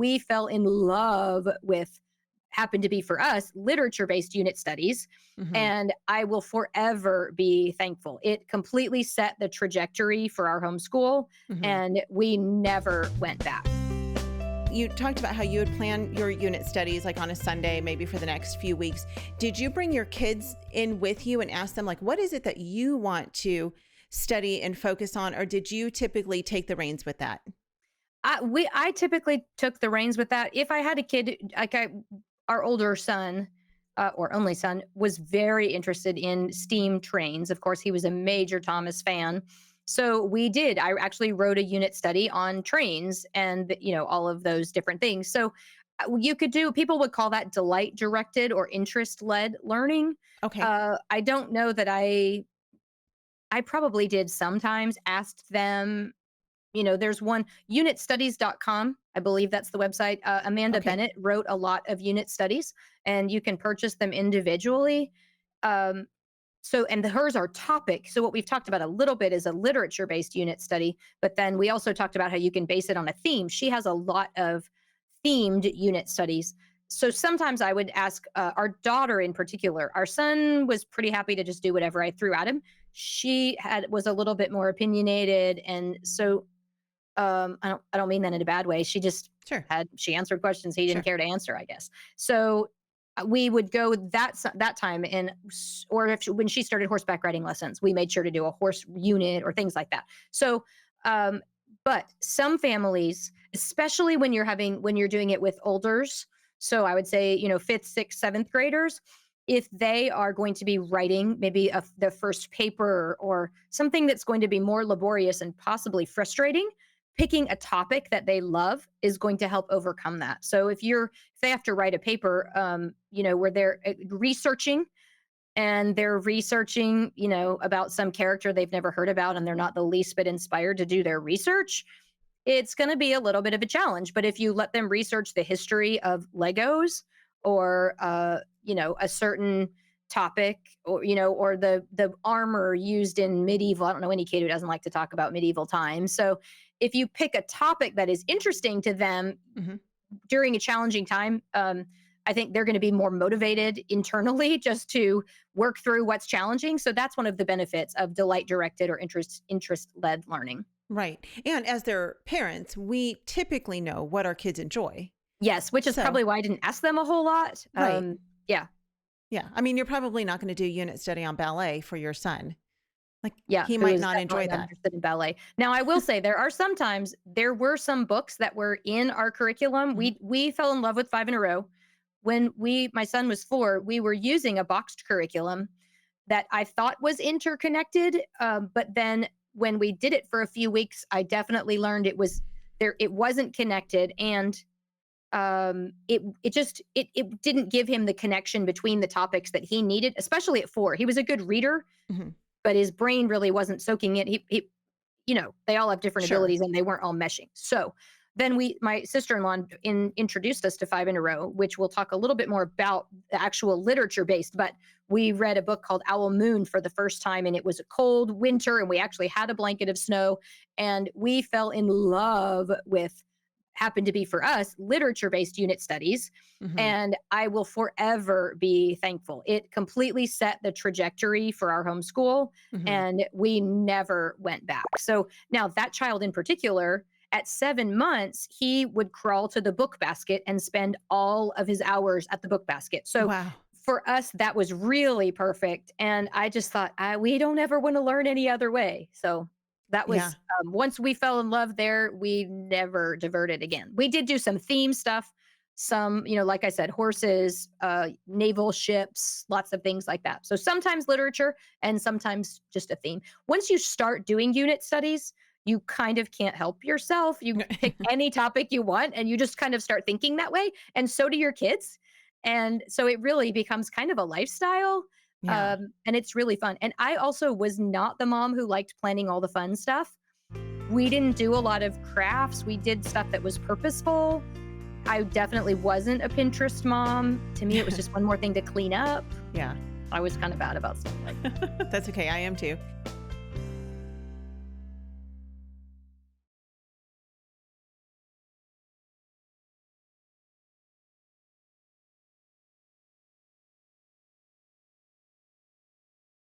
we fell in love with, happened to be for us, literature-based unit studies. Hmm. And I will forever be thankful. It completely set the trajectory for our homeschool, Hmm. and we never went back. You talked about how you would plan your unit studies like on a Sunday, maybe for the next few weeks. Did you bring your kids in with you and ask them, like, what is it that you want to study and focus on? Or did you typically take the reins with that? I typically took the reins with that. If I had a kid, our older son, or only son, was very interested in steam trains. Of course, he was a major Thomas fan. So we did. I actually wrote a unit study on trains and, all of those different things. So you could do, people would call that delight directed or interest led learning. Okay. I don't know that I probably did sometimes asked them. There's one, unitstudies.com. I believe that's the website. Amanda Okay. Bennett wrote a lot of unit studies, and you can purchase them individually. Um, hers are topic. So what we've talked about a little bit is a literature-based unit study, but then we also talked about how you can base it on a theme. She has a lot of themed unit studies. So sometimes I would ask our daughter in particular. Our son was pretty happy to just do whatever I threw at him. She was a little bit more opinionated, and so I don't mean that in a bad way. She just Sure. she answered questions he didn't Sure. care to answer, I guess. So we would go that time, or when she started horseback riding lessons, we made sure to do a horse unit or things like that. So, um, but some families, especially when you're doing it with olders, so I would say, fifth, sixth, seventh graders, if they are going to be writing maybe the first paper or something that's going to be more laborious and possibly frustrating, picking a topic that they love is going to help overcome that. So if they have to write a paper, where they're researching and they're researching, about some character they've never heard about and they're not the least bit inspired to do their research, it's going to be a little bit of a challenge. But if you let them research the history of Legos or, a certain topic, or, or the armor used in medieval, I don't know any kid who doesn't like to talk about medieval times. So if you pick a topic that is interesting to them Hmm. during a challenging time, I think they're going to be more motivated internally just to work through what's challenging. So that's one of the benefits of delight directed or interest led learning. Right. And as their parents, we typically know what our kids enjoy. Yes, which is So, probably why I didn't ask them a whole lot. right. Yeah, Yeah. I mean, you're probably not going to do unit study on ballet for your son. Like, yeah, he who might is not definitely enjoy not that. interested in ballet. Now, I will say there were some books that were in our curriculum. Mhm. We fell in love with Five in a Row. When my son was 4, we were using a boxed curriculum that I thought was interconnected, but then when we did it for a few weeks, I definitely learned it wasn't connected, and it didn't give him the connection between the topics that he needed, especially at 4. He was a good reader, Mhm. but his brain really wasn't soaking it. They all have different Sure. abilities and they weren't all meshing. So then my sister-in-law introduced us to Five in a Row, which we'll talk a little bit more about the actual literature based, but we read a book called Owl Moon for the first time, and it was a cold winter and we actually had a blanket of snow, and we fell in love with, happened to be for us, literature based unit studies. Mhm. And I will forever be thankful. It completely set the trajectory for our homeschool, Mhm. and we never went back. So now that child in particular, at 7 months, he would crawl to the book basket and spend all of his hours at the book basket. So Wow. for us, that was really perfect. And I just thought, we don't ever want to learn any other way. So that Yeah. was, once we fell in love there, we never diverted again. We did do some theme stuff, some, like I said, horses, naval ships, lots of things like that. So sometimes literature and sometimes just a theme. Once you start doing unit studies, you kind of can't help yourself. You pick any topic you want and you just kind of start thinking that way. And so do your kids. And so it really becomes kind of a lifestyle. Yeah. And it's really fun. And I also was not the mom who liked planning all the fun stuff. We didn't do a lot of crafts. We did stuff that was purposeful. I definitely wasn't a Pinterest mom. To me, it was just one more thing to clean up. Yeah. I was kind of bad about stuff like that. That's okay. I am too.